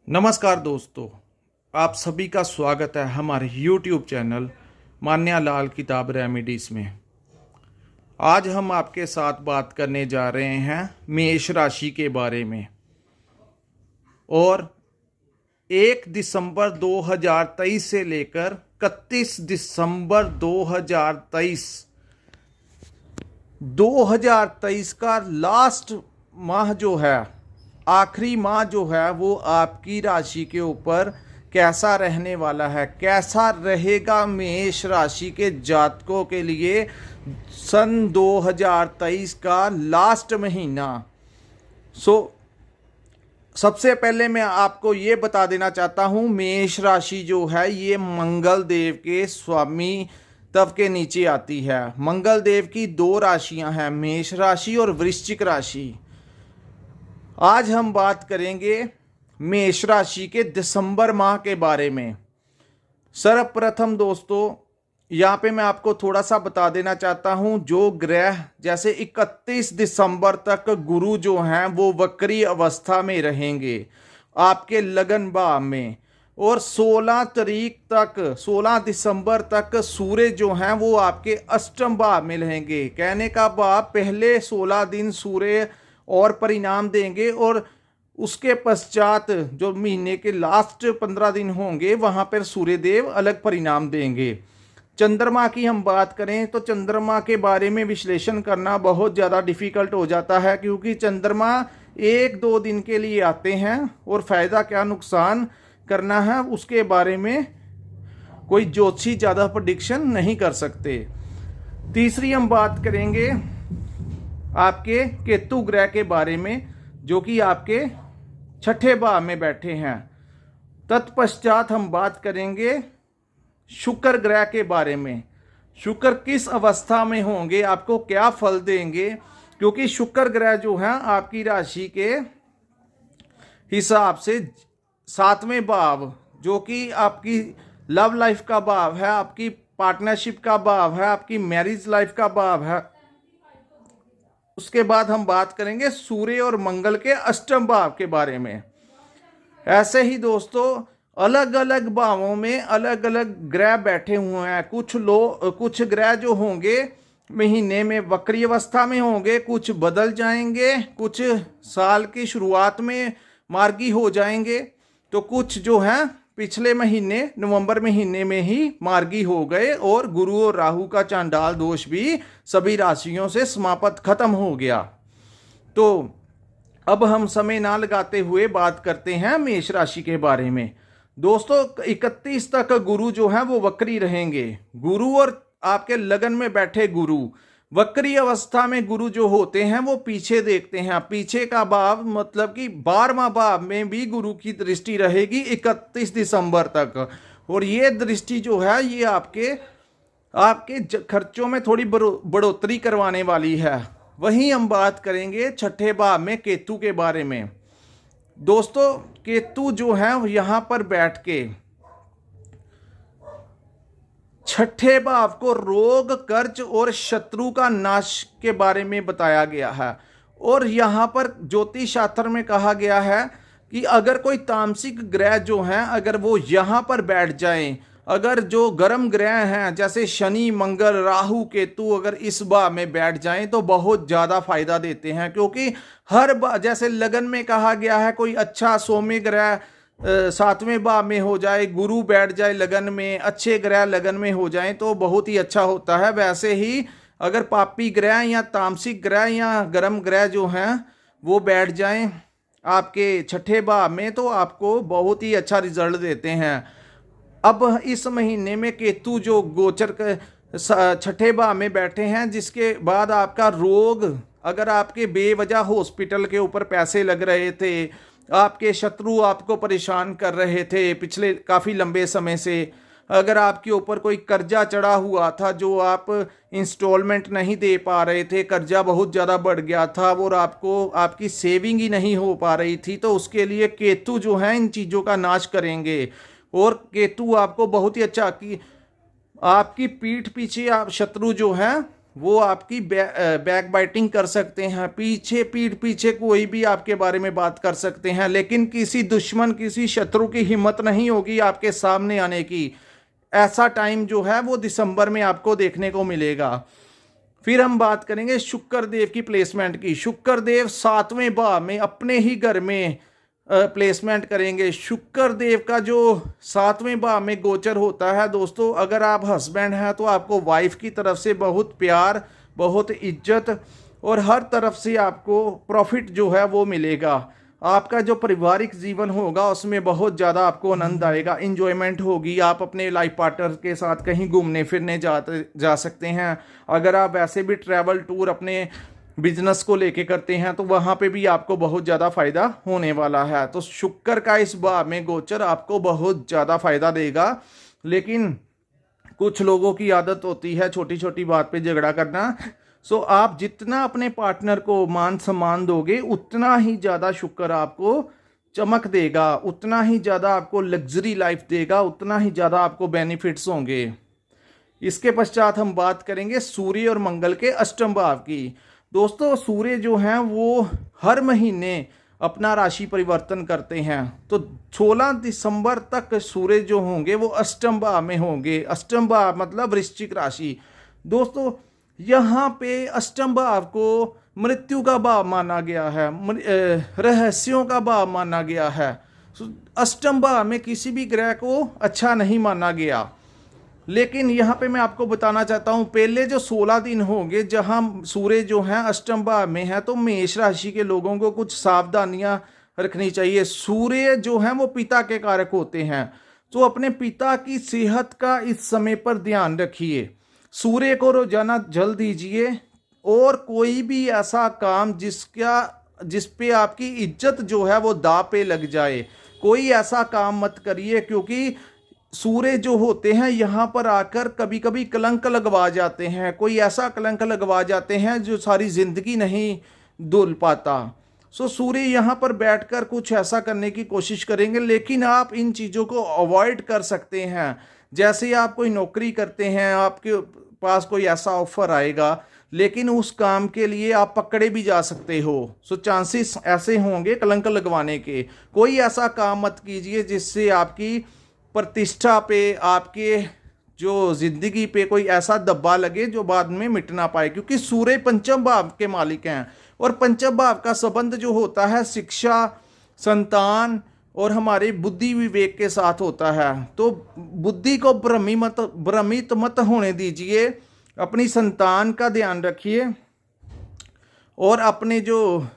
नमस्कार दोस्तों, आप सभी का स्वागत है हमारे YouTube चैनल मान्या लाल किताब रेमेडीज़ में। आज हम आपके साथ बात करने जा रहे हैं मेष राशि के बारे में। और 1 दिसंबर 2023 से लेकर 31 दिसंबर 2023 का लास्ट माह जो है, आखिरी माह जो है, वो आपकी राशि के ऊपर कैसा रहने वाला है, कैसा रहेगा मेष राशि के जातकों के लिए सन 2023 का लास्ट महीना। सबसे पहले मैं आपको ये बता देना चाहता हूँ, मेष राशि जो है ये मंगल देव के स्वामी तव के नीचे आती है। मंगल देव की 2 राशियां हैं, मेष राशि और वृश्चिक राशि। आज हम बात करेंगे मेष राशि के दिसंबर माह के बारे में। सर्वप्रथम दोस्तों, यहाँ पे मैं आपको थोड़ा सा बता देना चाहता हूँ, जो ग्रह जैसे 31 दिसंबर तक गुरु जो हैं वो वक्री अवस्था में रहेंगे आपके लगन भाव में, और 16 दिसंबर तक सूर्य जो हैं वो आपके अष्टम भाव में रहेंगे। कहने का भाव, पहले 16 दिन सूर्य और परिणाम देंगे और उसके पश्चात जो महीने के लास्ट 15 दिन होंगे वहां पर सूर्यदेव अलग परिणाम देंगे। चंद्रमा की हम बात करें तो चंद्रमा के बारे में विश्लेषण करना बहुत ज़्यादा डिफ़िकल्ट हो जाता है, क्योंकि चंद्रमा 1-2 दिन के लिए आते हैं और फ़ायदा क्या नुकसान करना है उसके बारे में कोई ज्योतिषी ज़्यादा प्रेडिक्शन नहीं कर सकते। तीसरी हम बात करेंगे आपके केतु ग्रह के बारे में, जो कि आपके 6ठे भाव में बैठे हैं। तत्पश्चात हम बात करेंगे शुक्र ग्रह के बारे में। शुक्र किस अवस्था में होंगे, आपको क्या फल देंगे, क्योंकि शुक्र ग्रह जो है आपकी राशि के हिसाब से 7वें भाव, जो कि आपकी लव लाइफ का भाव है, आपकी पार्टनरशिप का भाव है, आपकी मैरिज लाइफ का भाव है। उसके बाद हम बात करेंगे सूर्य और मंगल के अष्टम भाव के बारे में। ऐसे ही दोस्तों, अलग अलग भावों में अलग अलग ग्रह बैठे हुए हैं। कुछ ग्रह जो होंगे महीने में वक्री अवस्था में होंगे, कुछ बदल जाएंगे, कुछ साल की शुरुआत में मार्गी हो जाएंगे, तो कुछ जो हैं पिछले महीने नवंबर महीने में ही मार्गी हो गए, और गुरु और राहु का चांडाल दोष भी सभी राशियों से समाप्त खत्म हो गया। तो अब हम समय ना लगाते हुए बात करते हैं मेष राशि के बारे में। दोस्तों, 31 तक गुरु जो है वो वक्री रहेंगे। गुरु और आपके लगन में बैठे गुरु, वक्री अवस्था में गुरु जो होते हैं वो पीछे देखते हैं। पीछे का भाव मतलब कि 12वां भाव में भी गुरु की दृष्टि रहेगी 31 दिसंबर तक, और ये दृष्टि जो है ये आपके खर्चों में थोड़ी बढ़ोतरी करवाने वाली है। वहीं हम बात करेंगे 6ठे भाव में केतु के बारे में। दोस्तों, केतु जो है यहाँ पर बैठ के 6ठे भाव को रोग, कर्ज और शत्रु का नाश के बारे में बताया गया है। और यहाँ पर ज्योतिष शास्त्र में कहा गया है कि अगर कोई तामसिक ग्रह जो हैं अगर वो यहाँ पर बैठ जाएं, अगर जो गर्म ग्रह हैं जैसे शनि, मंगल, राहु, केतु अगर इस भाव में बैठ जाएं तो बहुत ज़्यादा फायदा देते हैं। क्योंकि जैसे लगन में कहा गया है, कोई अच्छा सौम्य ग्रह 7वें भाव में हो जाए, गुरु बैठ जाए लगन में, अच्छे ग्रह लगन में हो जाएं तो बहुत ही अच्छा होता है। वैसे ही अगर पापी ग्रह या तामसिक ग्रह या गर्म ग्रह जो हैं वो बैठ जाएं आपके 6ठे भाव में तो आपको बहुत ही अच्छा रिजल्ट देते हैं। अब इस महीने में केतु जो गोचर 6ठे भाव में बैठे हैं, जिसके बाद आपका रोग, अगर आपके बेवजह हॉस्पिटल के ऊपर पैसे लग रहे थे, आपके शत्रु आपको परेशान कर रहे थे पिछले काफ़ी लंबे समय से, अगर आपके ऊपर कोई कर्जा चढ़ा हुआ था जो आप इंस्टॉलमेंट नहीं दे पा रहे थे, कर्जा बहुत ज़्यादा बढ़ गया था और आपकी सेविंग ही नहीं हो पा रही थी, तो उसके लिए केतु जो है इन चीज़ों का नाश करेंगे। और केतु आपको बहुत ही अच्छा कि आपकी पीठ पीछे आप शत्रु जो हैं वो आपकी बैक बाइटिंग कर सकते हैं, पीछे पीठ पीछे कोई भी आपके बारे में बात कर सकते हैं, लेकिन किसी दुश्मन किसी शत्रु की हिम्मत नहीं होगी आपके सामने आने की। ऐसा टाइम जो है वो दिसंबर में आपको देखने को मिलेगा। फिर हम बात करेंगे शुक्र देव की प्लेसमेंट की। शुक्र देव 7वें भाव में अपने ही घर में प्लेसमेंट करेंगे। शुक्र देव का जो 7वें भाव में गोचर होता है दोस्तों, अगर आप हस्बैंड हैं तो आपको वाइफ की तरफ से बहुत प्यार, बहुत इज्जत और हर तरफ से आपको प्रॉफिट जो है वो मिलेगा। आपका जो पारिवारिक जीवन होगा उसमें बहुत ज़्यादा आपको आनंद आएगा, इंजॉयमेंट होगी। आप अपने लाइफ पार्टनर के साथ कहीं घूमने फिरने जा सकते हैं। अगर आप वैसे भी ट्रैवल टूर अपने बिजनेस को लेके करते हैं तो वहाँ पे भी आपको बहुत ज़्यादा फ़ायदा होने वाला है। तो शुक्र का इस भाव में गोचर आपको बहुत ज़्यादा फ़ायदा देगा। लेकिन कुछ लोगों की आदत होती है छोटी छोटी बात पे झगड़ा करना। सो आप जितना अपने पार्टनर को मान सम्मान दोगे उतना ही ज़्यादा शुक्र आपको चमक देगा, उतना ही ज़्यादा आपको लग्जरी लाइफ देगा, उतना ही ज़्यादा आपको बेनिफिट्स होंगे। इसके पश्चात हम बात करेंगे सूर्य और मंगल के अष्टम भाव की। दोस्तों सूर्य जो हैं वो हर महीने अपना राशि परिवर्तन करते हैं, तो 16 दिसंबर तक सूर्य जो होंगे वो अष्टम भाव में होंगे। अष्टम भाव मतलब वृश्चिक राशि। दोस्तों यहाँ पे अष्टम भाव को मृत्यु का भाव माना गया है, रहस्यों का भाव माना गया है। अष्टम भाव में किसी भी ग्रह को अच्छा नहीं माना गया। लेकिन यहाँ पे मैं आपको बताना चाहता हूँ, पहले जो 16 दिन होंगे जहाँ सूर्य जो हैं अष्टम भाव में है, तो मेष राशि के लोगों को कुछ सावधानियाँ रखनी चाहिए। सूर्य जो हैं वो पिता के कारक होते हैं, तो अपने पिता की सेहत का इस समय पर ध्यान रखिए। सूर्य को रोजाना जल दीजिए और कोई भी ऐसा काम जिस पे आपकी इज्जत जो है वो दांव पे लग जाए, कोई ऐसा काम मत करिए, क्योंकि सूर्य जो होते हैं यहाँ पर आकर कभी कभी कलंक लगवा जाते हैं। कोई ऐसा कलंक लगवा जाते हैं जो सारी जिंदगी नहीं धुल पाता। सो सूर्य यहाँ पर बैठकर कुछ ऐसा करने की कोशिश करेंगे, लेकिन आप इन चीज़ों को अवॉइड कर सकते हैं। जैसे आप कोई नौकरी करते हैं, आपके पास कोई ऐसा ऑफर आएगा, लेकिन उस काम के लिए आप पकड़े भी जा सकते हो। सो चांसेस ऐसे होंगे कलंक लगवाने के। कोई ऐसा काम मत कीजिए जिससे आपकी प्रतिष्ठा पे, आपके जो जिंदगी पे कोई ऐसा दब्बा लगे जो बाद में मिट ना पाए, क्योंकि सूर्य पंचम भाव के मालिक हैं और पंचम भाव का संबंध जो होता है शिक्षा, संतान और हमारे बुद्धि विवेक के साथ होता है। तो बुद्धि को भ्रमित मत होने दीजिए, अपनी संतान का ध्यान रखिए और अपने जो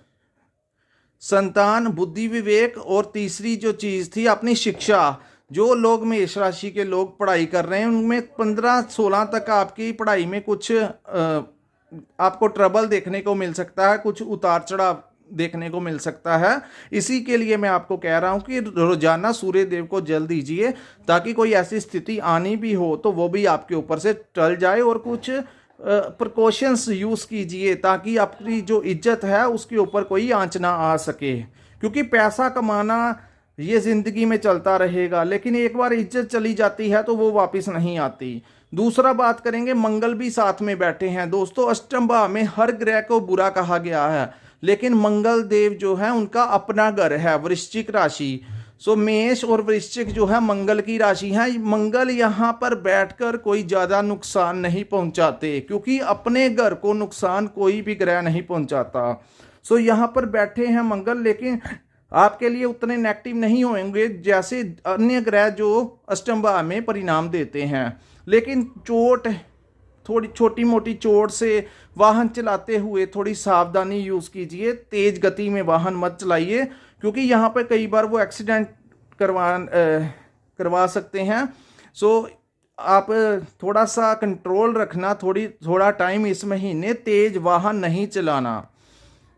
संतान, बुद्धि विवेक और तीसरी जो चीज़ थी अपनी शिक्षा। जो लोग मेष राशि के लोग पढ़ाई कर रहे हैं उनमें 15-16 तक आपकी पढ़ाई में कुछ आपको ट्रबल देखने को मिल सकता है, कुछ उतार चढ़ाव देखने को मिल सकता है। इसी के लिए मैं आपको कह रहा हूं कि रोजाना सूर्य देव को जल दीजिए, ताकि कोई ऐसी स्थिति आनी भी हो तो वो भी आपके ऊपर से टल जाए। और कुछ प्रिकॉशंस यूज़ कीजिए ताकि आपकी जो इज्जत है उसके ऊपर कोई आंच ना आ सके, क्योंकि पैसा कमाना ये ज़िंदगी में चलता रहेगा, लेकिन एक बार इज्जत चली जाती है तो वो वापस नहीं आती। दूसरा बात करेंगे, मंगल भी साथ में बैठे हैं। दोस्तों अष्टम भाव में हर ग्रह को बुरा कहा गया है, लेकिन मंगल देव जो है उनका अपना घर है वृश्चिक राशि। सो मेष और वृश्चिक जो है मंगल की राशि है। मंगल यहाँ पर बैठकर कोई ज़्यादा नुकसान नहीं पहुँचाते, क्योंकि अपने घर को नुकसान कोई भी ग्रह नहीं पहुँचाता। सो यहाँ पर बैठे हैं मंगल, लेकिन आपके लिए उतने नेगेटिव नहीं होंगे जैसे अन्य ग्रह जो अष्टम भाव में परिणाम देते हैं। लेकिन चोट, थोड़ी छोटी मोटी चोट से वाहन चलाते हुए थोड़ी सावधानी यूज़ कीजिए। तेज़ गति में वाहन मत चलाइए, क्योंकि यहाँ पे कई बार वो एक्सीडेंट करवा सकते हैं। सो आप थोड़ा सा कंट्रोल रखना, थोड़ा टाइम इस महीने तेज़ वाहन नहीं चलाना।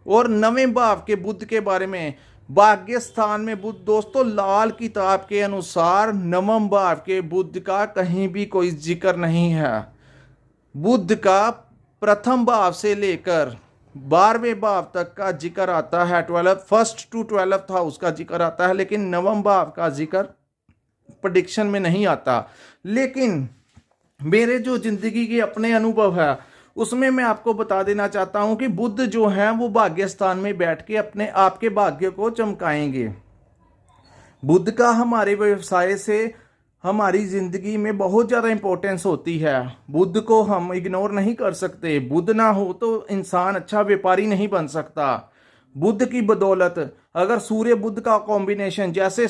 और 9वें भाव के बुध के बारे में, भाग्य स्थान में बुध। दोस्तों लाल किताब के अनुसार 9वें भाव के बुध का कहीं भी कोई जिक्र नहीं है। बुध का प्रथम भाव से लेकर 12वें भाव तक का जिक्र आता है, 1st to 12th हाउस का जिक्र आता है, लेकिन 9वें भाव का जिक्र प्रेडिक्शन में नहीं आता। लेकिन मेरे जो जिंदगी के अपने अनुभव है उसमें मैं आपको बता देना चाहता हूं कि बुध जो है वो भाग्य स्थान में बैठ के अपने आपके भाग्य को चमकाएंगे। बुध का हमारे व्यवसाय से हमारी जिंदगी में बहुत ज़्यादा इंपॉर्टेंस होती है। बुध को हम इग्नोर नहीं कर सकते। बुध ना हो तो इंसान अच्छा व्यापारी नहीं बन सकता। बुध की बदौलत अगर सूर्य बुध का कॉम्बिनेशन, जैसे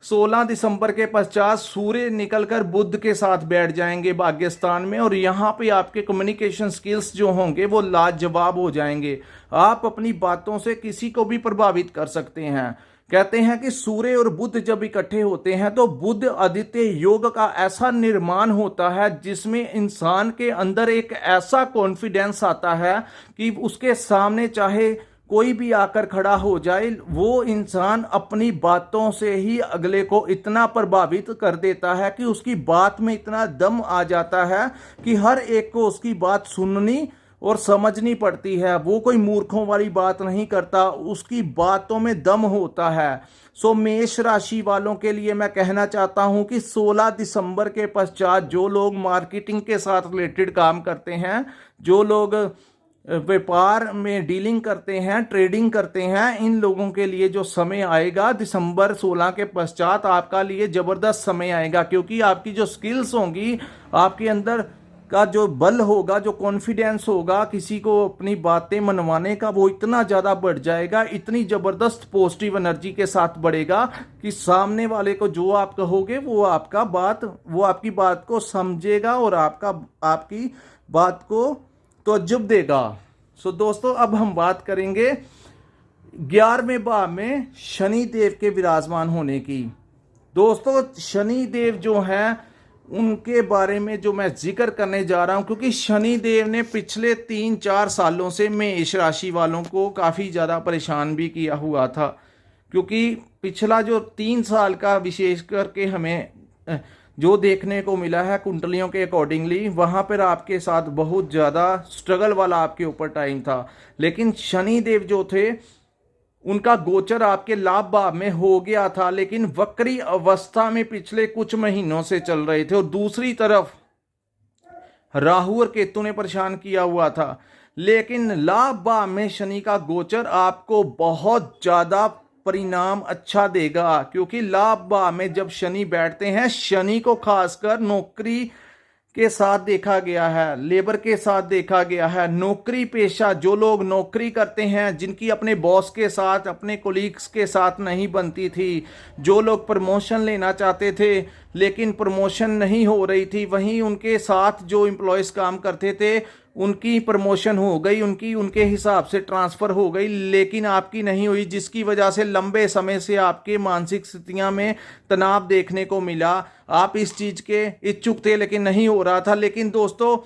16 दिसंबर के पश्चात सूर्य निकलकर बुध के साथ बैठ जाएंगे भाग्यस्थान में, और यहाँ पे आपके कम्युनिकेशन स्किल्स जो होंगे वो लाजवाब हो जाएंगे। आप अपनी बातों से किसी को भी प्रभावित कर सकते हैं। कहते हैं कि सूर्य और बुध जब इकट्ठे होते हैं तो बुध आदित्य योग का ऐसा निर्माण होता है जिसमें इंसान के अंदर एक ऐसा कॉन्फिडेंस आता है कि उसके सामने चाहे कोई भी आकर खड़ा हो जाए, वो इंसान अपनी बातों से ही अगले को इतना प्रभावित कर देता है कि उसकी बात में इतना दम आ जाता है कि हर एक को उसकी बात सुननी और समझनी पड़ती है। वो कोई मूर्खों वाली बात नहीं करता, उसकी बातों में दम होता है। सो मेष राशि वालों के लिए मैं कहना चाहता हूं कि 16 दिसंबर के पश्चात जो लोग मार्केटिंग के साथ रिलेटेड काम करते हैं, जो लोग व्यापार में डीलिंग करते हैं, ट्रेडिंग करते हैं, इन लोगों के लिए जो समय आएगा दिसंबर 16 के पश्चात आपका लिए जबरदस्त समय आएगा। क्योंकि आपकी जो स्किल्स होंगी, आपके अंदर का जो बल होगा, जो कॉन्फिडेंस होगा किसी को अपनी बातें मनवाने का, वो इतना ज़्यादा बढ़ जाएगा, इतनी ज़बरदस्त पॉजिटिव एनर्जी के साथ बढ़ेगा कि सामने वाले को जो आप कहोगे वो आपकी बात को समझेगा और आपकी बात को तवज्जुह देगा। सो दोस्तों, अब हम बात करेंगे 11वें भाव में शनि देव के विराजमान होने की। दोस्तों, शनि देव जो हैं उनके बारे में जो मैं जिक्र करने जा रहा हूं, क्योंकि शनि देव ने पिछले 3-4 सालों से मेष राशि वालों को काफ़ी ज़्यादा परेशान भी किया हुआ था। क्योंकि पिछला जो 3 साल का विशेष करके हमें जो देखने को मिला है कुंडलियों के अकॉर्डिंगली, वहाँ पर आपके साथ बहुत ज़्यादा स्ट्रगल वाला आपके ऊपर टाइम था। लेकिन शनि देव जो थे उनका गोचर आपके लाभ भाव में हो गया था, लेकिन वक्री अवस्था में पिछले कुछ महीनों से चल रहे थे। और दूसरी तरफ राहु और केतु ने परेशान किया हुआ था। लेकिन लाभ भाव में शनि का गोचर आपको बहुत ज़्यादा परिणाम अच्छा देगा। क्योंकि लाभ भाव में जब शनि बैठते हैं, शनि को खासकर नौकरी के साथ देखा गया है, लेबर के साथ देखा गया है। नौकरी पेशा जो लोग नौकरी करते हैं, जिनकी अपने बॉस के साथ, अपने कोलीग्स के साथ नहीं बनती थी, जो लोग प्रमोशन लेना चाहते थे लेकिन प्रमोशन नहीं हो रही थी, वहीं उनके साथ जो एम्प्लॉयज़ काम करते थे उनकी प्रमोशन हो गई, उनके हिसाब से ट्रांसफ़र हो गई, लेकिन आपकी नहीं हुई, जिसकी वजह से लंबे समय से आपके मानसिक स्थितियां में तनाव देखने को मिला। आप इस चीज़ के इच्छुक थे लेकिन नहीं हो रहा था। लेकिन दोस्तों,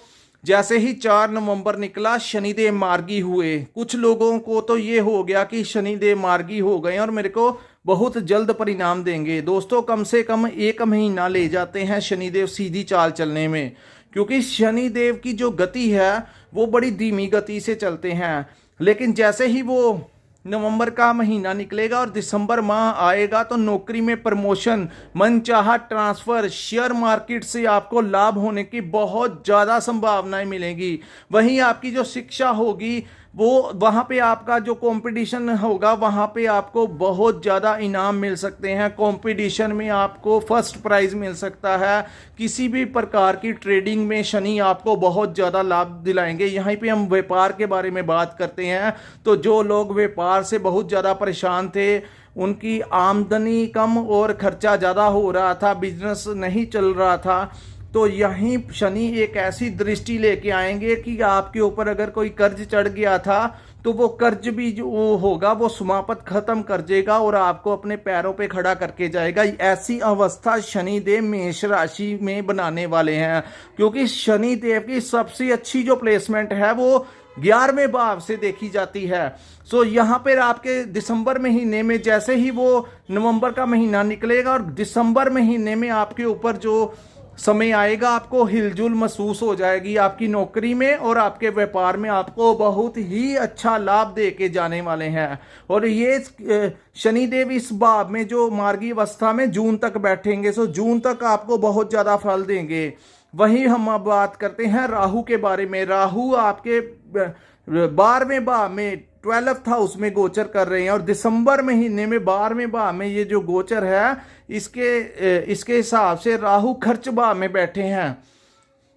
जैसे ही 4 नवंबर निकला, शनिदेव मार्गी हुए। कुछ लोगों को तो ये हो गया कि शनिदेव मार्गी हो गए और मेरे को बहुत जल्द परिणाम देंगे। दोस्तों, कम से कम 1 महीना ले जाते हैं शनिदेव सीधी चाल चलने में, क्योंकि शनिदेव की जो गति है वो बड़ी धीमी गति से चलते हैं। लेकिन जैसे ही वो नवंबर का महीना निकलेगा और दिसंबर माह आएगा तो नौकरी में प्रमोशन, मनचाहा ट्रांसफ़र, शेयर मार्केट से आपको लाभ होने की बहुत ज़्यादा संभावनाएं मिलेंगी। वहीं आपकी जो शिक्षा होगी वो वहाँ पे आपका जो कंपटीशन होगा, वहाँ पे आपको बहुत ज़्यादा इनाम मिल सकते हैं। कंपटीशन में आपको फर्स्ट प्राइज़ मिल सकता है। किसी भी प्रकार की ट्रेडिंग में शनि आपको बहुत ज़्यादा लाभ दिलाएंगे। यहाँ पे हम व्यापार के बारे में बात करते हैं तो जो लोग व्यापार से बहुत ज़्यादा परेशान थे, उनकी आमदनी कम और खर्चा ज़्यादा हो रहा था, बिजनेस नहीं चल रहा था, तो यहीं शनि एक ऐसी दृष्टि लेके आएंगे कि आपके ऊपर अगर कोई कर्ज चढ़ गया था तो वो कर्ज भी जो होगा वो समाप्त खत्म कर देगा और आपको अपने पैरों पे खड़ा करके जाएगा। ऐसी अवस्था शनिदेव मेष राशि में बनाने वाले हैं, क्योंकि शनिदेव की सबसे अच्छी जो प्लेसमेंट है वो 11वें भाव से देखी जाती है। सो यहाँ पर आपके दिसंबर महीने में जैसे ही वो नवंबर का महीना निकलेगा और दिसंबर महीने में आपके ऊपर जो समय आएगा, आपको हिलजुल महसूस हो जाएगी आपकी नौकरी में और आपके व्यापार में। आपको बहुत ही अच्छा लाभ दे के जाने वाले हैं। और ये शनिदेव इस भाव में जो मार्गी अवस्था में जून तक बैठेंगे, सो जून तक आपको बहुत ज़्यादा फल देंगे। वहीं हम अब बात करते हैं राहु के बारे में। राहु आपके 12वें भाव में 12th हाउस में गोचर कर रहे हैं और दिसंबर महीने में 12वें भाव में ये जो गोचर है इसके हिसाब से राहु खर्च भाव में बैठे हैं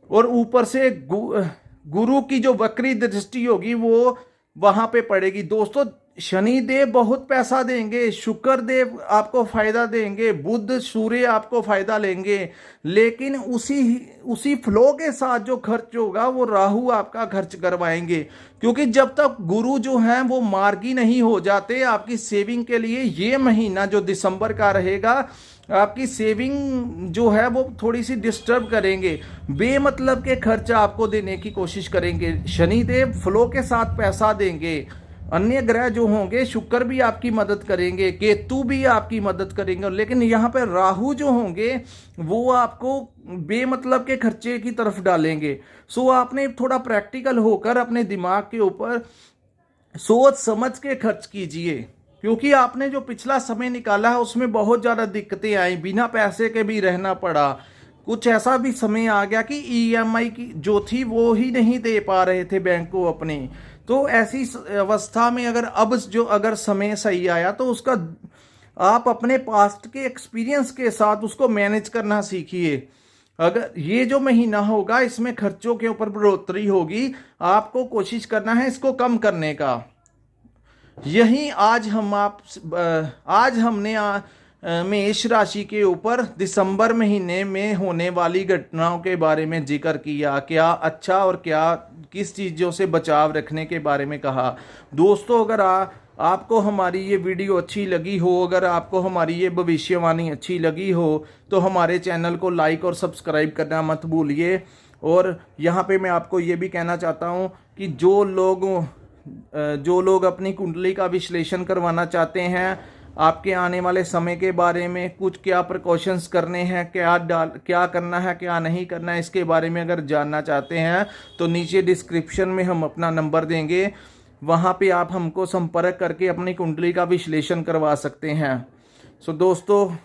और ऊपर से गुरु की जो वक्री दृष्टि होगी वो वहां पे पड़ेगी। दोस्तों शनि देव बहुत पैसा देंगे, शुक्र देव आपको फायदा देंगे, बुध सूर्य आपको फायदा लेंगे, लेकिन उसी फ्लो के साथ जो खर्च होगा वो राहु आपका खर्च करवाएंगे। क्योंकि जब तक गुरु जो हैं वो मार्गी नहीं हो जाते आपकी सेविंग के लिए, ये महीना जो दिसंबर का रहेगा आपकी सेविंग जो है वो थोड़ी सी डिस्टर्ब करेंगे, बेमतलब के खर्च आपको देने की कोशिश करेंगे। शनिदेव फ्लो के साथ पैसा देंगे, अन्य ग्रह जो होंगे शुक्र भी आपकी मदद करेंगे, केतु भी आपकी मदद करेंगे, लेकिन यहाँ पे राहु जो होंगे वो आपको बेमतलब के खर्चे की तरफ डालेंगे। सो आपने थोड़ा प्रैक्टिकल होकर अपने दिमाग के ऊपर सोच समझ के खर्च कीजिए, क्योंकि आपने जो पिछला समय निकाला है उसमें बहुत ज़्यादा दिक्कतें आई, बिना पैसे के भी रहना पड़ा। कुछ ऐसा भी समय आ गया कि EMI की जो थी वो ही नहीं दे पा रहे थे बैंक को अपने। तो ऐसी अवस्था में अगर समय सही आया तो उसका आप अपने पास्ट के एक्सपीरियंस के साथ उसको मैनेज करना सीखिए। अगर ये जो महीना होगा इसमें खर्चों के ऊपर बढ़ोतरी होगी, आपको कोशिश करना है इसको कम करने का। यही आज हमने मेष राशि के ऊपर दिसंबर महीने में होने वाली घटनाओं के बारे में जिक्र किया, क्या अच्छा और क्या किस चीज़ों से बचाव रखने के बारे में कहा। दोस्तों अगर आपको हमारी ये वीडियो अच्छी लगी हो, अगर आपको हमारी ये भविष्यवाणी अच्छी लगी हो तो हमारे चैनल को लाइक और सब्सक्राइब करना मत भूलिए। और यहाँ पे मैं आपको ये भी कहना चाहता हूँ कि जो लोग अपनी कुंडली का विश्लेषण करवाना चाहते हैं, आपके आने वाले समय के बारे में कुछ क्या प्रिकॉशंस करने हैं, क्या करना है क्या नहीं करना है, इसके बारे में अगर जानना चाहते हैं तो नीचे डिस्क्रिप्शन में हम अपना नंबर देंगे, वहाँ पे आप हमको संपर्क करके अपनी कुंडली का विश्लेषण करवा सकते हैं। सो दोस्तों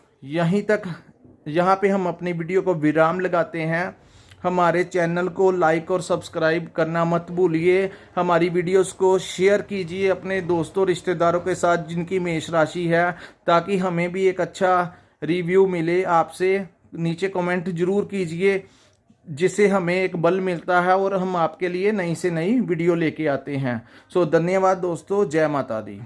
यहाँ पे हम अपनी वीडियो को विराम लगाते हैं। हमारे चैनल को लाइक और सब्सक्राइब करना मत भूलिए। हमारी वीडियोस को शेयर कीजिए अपने दोस्तों रिश्तेदारों के साथ जिनकी मेष राशि है, ताकि हमें भी एक अच्छा रिव्यू मिले आपसे। नीचे कमेंट जरूर कीजिए, जिससे हमें एक बल मिलता है और हम आपके लिए नई से नई वीडियो लेके आते हैं। सो धन्यवाद दोस्तों, जय माता दी।